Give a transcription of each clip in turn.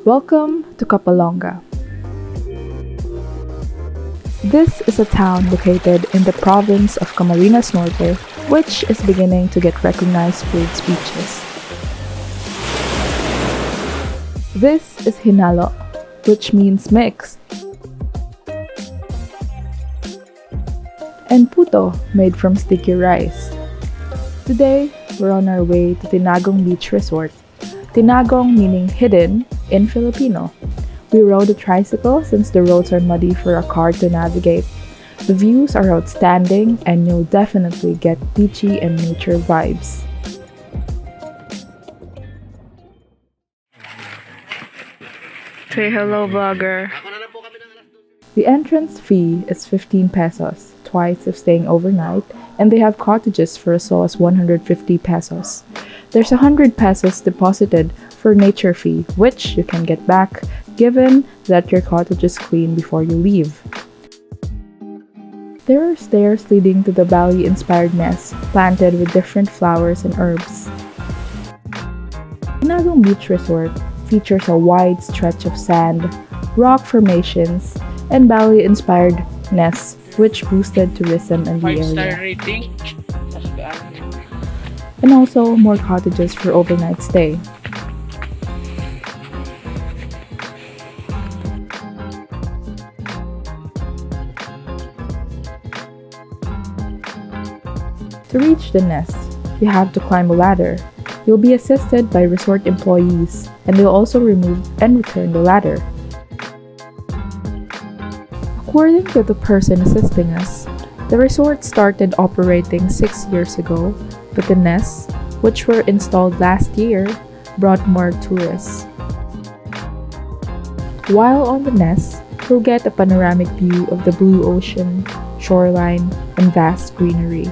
Welcome to Kapalonga. This is a town located in the province of Camarines Norte, which is beginning to get recognized for its beaches. This is Hinalo, which means mixed, and puto, made from sticky rice. Today, we're on our way to Tinagong Beach Resort. Tinagong meaning hidden in Filipino. We rode a tricycle since the roads are muddy for a car to navigate. The views are outstanding and you'll definitely get beachy and nature vibes. Say hello, vlogger. The entrance fee is 15 pesos, twice if staying overnight, and they have cottages for as low as 150 pesos. There's 100 pesos deposited for nature fee, which you can get back given that your cottage is clean before you leave. There are stairs leading to the Bali-inspired nest, planted with different flowers and herbs. Tinagong Beach Resort features a wide stretch of sand, rock formations, and Bali-inspired nests, which boosted tourism in the area. 5-star rating. And also more cottages for overnight stay. To reach the nest, you have to climb a ladder. You'll be assisted by resort employees, and they'll also remove and return the ladder. According to the person assisting us, the resort started operating 6 years ago, but the nests, which were installed last year, brought more tourists. While on the nest, you'll get a panoramic view of the blue ocean, shoreline, and vast greenery.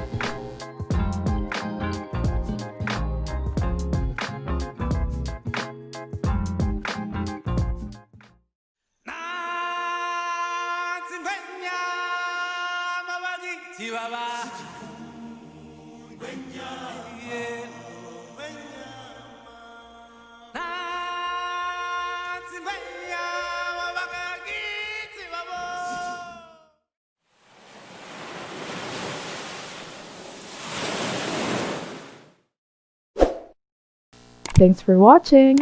Thanks for watching!